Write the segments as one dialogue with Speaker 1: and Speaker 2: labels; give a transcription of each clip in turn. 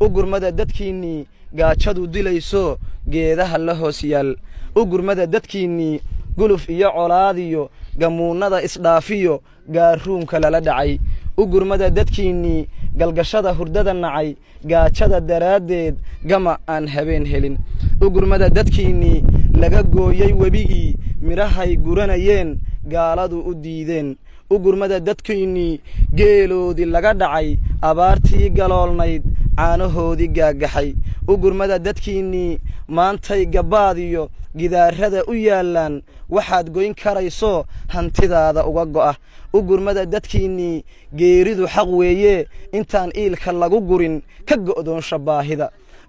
Speaker 1: gurmada dadkiinnii gaajadu dilayso geedaha la hoos yaal u gurmada dadkiinnii guluf iyo colaadiyo gamuunada isdhaafiyo gaaruunka lala dhacay u gurmada dadkiinnii galgashada hurdada nacay gaajada daraaddeed gama aan habeen helin u gurmada dadkiinnii laga gooyey webigii midhahay guranayeen gaaladu u diideen u gurmada dadkiinnii geeloodii laga dhacay abaartii galoolnayd caanahoodii gaagaxay u gurmada dadkiinnii maantay gabbaadiyo gidaarada u yaallaan waxaad goyn karayso hantidaada uga go'a u gurmada dadkiinnii geeridu xaq weeye intaan iilka lagu gurin ka go'doonsha baahida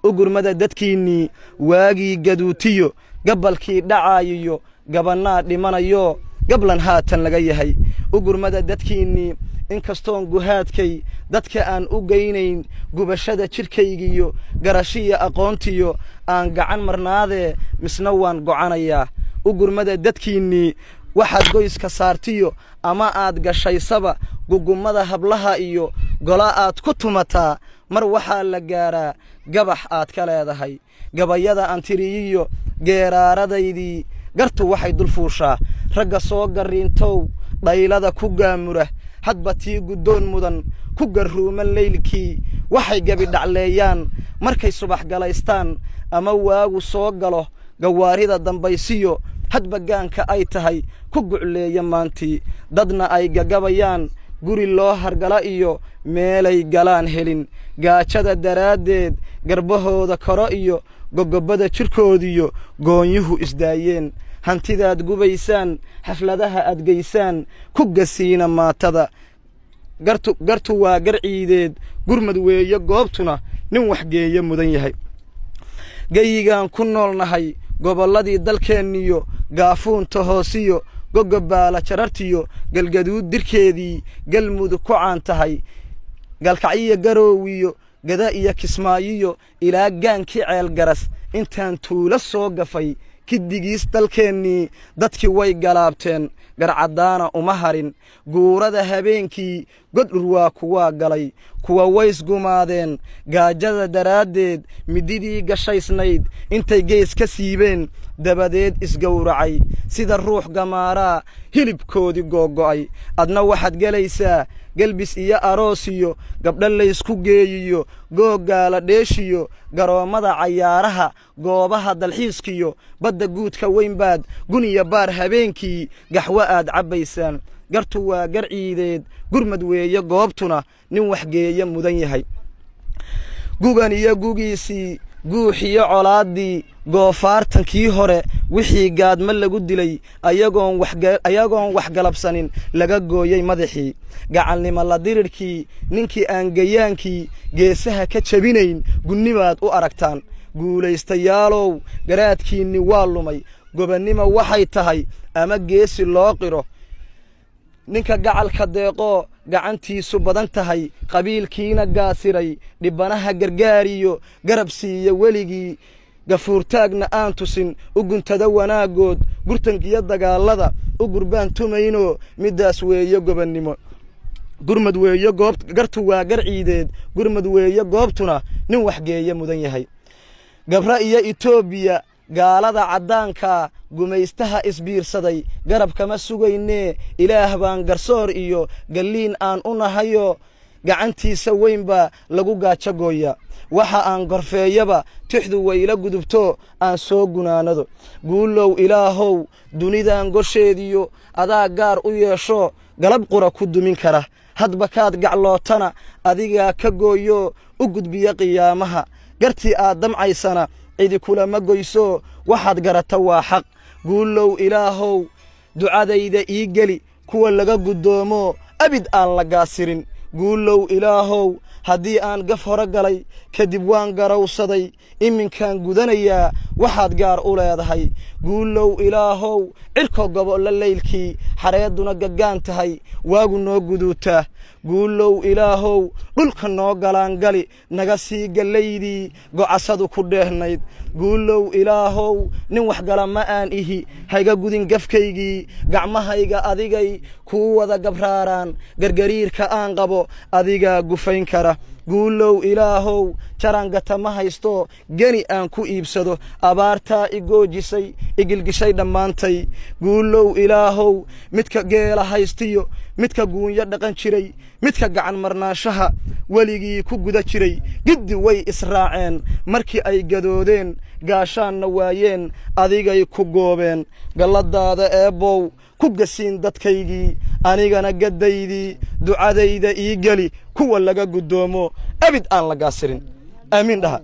Speaker 1: u gurmada dadkiinnii waagii gaduutiyo gabalkii dhacaayiyo gabannaa dhimanayo gablan haatan laga yahay u gurmada dadkiinnii inkastoon guhaadkay dadka aan u geynayn gubashada jidhkaygiyo garashiya aqoontiyo aan gacan marnaadee misna waan gocanayaa u gurmada dadkiinnii waxaad goyska saartiyo ama aad gashaysaba gugummada hablaha iyo gola aad ku tumataa mar waxaa la gaaraa gabax aad ka leedahay gabayada antiriyiyo geeraaradaydii gartu waxay dul fuushaa ragga soo garriintow dhaylada ku gaamura hadba tii guddoon mudan ku garruuman leylkii waxay gabi dhacleeyaan markay subax galaystaan ama waagu soo galo gawaarida dambaysiyo hadba gaanka ay tahay ku gucleeya maantii dadna ay gagabayaan guri loo hargala iyo meelay galaan helin gaajada daraaddeed garbahooda koro iyo gogobada jirkoodiyo goonyuhu isdaayeen hantidaad gubaysaan xafladaha aad geysaan ku gasiina maatada gartu waa gar ciideed gurmad weeye goobtuna nin waxgeeya mudan yahay gayigaan ku noolnahay gobolladii dalkeenniyo gaafuunta hoosiyo gogobaala jarartiyo galgaduud dirkeedii galmudug ku caan tahay galkacyiyo garoowiyo gada iyo kismaayiyo ilaa gaankii ceelgaras intaan tuulo soo gafay kiddigiis dalkeennii dadkii way galaabteen garcaddaana uma harin guurada habeenkii godhur waa kuwaa galay kuwa ways gumaadeen gaajada daraaddeed mididii gashaysnayd intay gees ka siibeen dabadeed isgowracay sida ruux gamaaraa hilibkoodii googo'ay adna waxaad gelaysaa gelbis iyo aroosiyo gabdha laysku geeyiyo googgaala dheeshiyo garoommada cayaaraha goobaha dalxiiskiyo badda guudka weynbaad guniya baar habeenkii gaxwo aad cabbaysaan gartu waa gar ciideed gurmad weeye goobtuna nin waxgeeya mudan yahay gugan iyo gugiisii guuxiyo colaaddii goofaartankii hore wixii gaadma lagu dilay ayagoon wax galabsanin laga gooyey madaxii gacalnimo la dirirkii ninkii aan gayaankii geesaha ka jabinayn gunnibaad u aragtaan guulaystayaalow garaadkiinni waa lumay gobannimo waxay tahay ama geesi loo qiro ninka gacalka deeqoo gacantiisu badan tahay qabiilkiina gaasiray dhibbanaha gargaariyo garab siiya weligii gafuurtaagna aan tusin u guntada wanaaggood gurtankiyo dagaallada u gurbaan tumayno middaas weeye gobannimo gurmad weeye gartu waa gar ciideed gurmad weeye goobtuna nin waxgeeya mudan yahay gabra iyo Itoobiya gaalada caddaanka gumaystaha isbiirsaday garab kama sugaynee ilaah baan garsoor iyo galliin aan u nahayo gacantiisa weynba lagu gaajagooya waxa aan gorfeeyaba tixdu wayla gudubto aan soo gunaanado guulow ilaahow dunidan gosheediyo adaa gaar u yeesho galab qura ku dumin kara hadba kaad gaclootana adiga ka gooyo u gudbiya qiyaamaha gartii aad damcaysana cidi kulama goyso waxaad garata waa xaq guulow ilaahow ducadayda ii geli kuwa laga gudoomo abid aan la gaasirin guulow ilaahow haddii aan gaf hore galay kadib waan garawsaday iminkaan gudanayaa waxaad gaar u leedahay guulow ilaahow cirko gobolla leylkii xareeduna gaggaan tahay waagu noo guduutaa guulow ilaahow dhulka noo galaangali naga sii gallaydii gocasadu ku dheehnayd guulow ilaahow nin waxgala ma aan ihi hayga gudin gafkaygii gacmahayga adigay kuu wada gabraaraan gargariirka aan qabo adigaa gufayn kara guulow ilaahow jarangata ma haysto geni aan ku iibsado abaartaa igoojisay igilgishay dhammaantay guulow ilaahow midka geela haystiyo midka guunya dhaqan jiray midka gacan marnaashaha weligii ku guda jiray giddi way israaceen markii ay gadoodeen gaashaanna waayeen adigay ku goobeen galladaada eebbow ku gasiin dadkaygii anigana gadaydii ducadayda ii geli kuwa laga gudoomo abid aan la gaasirin aamiin dhaha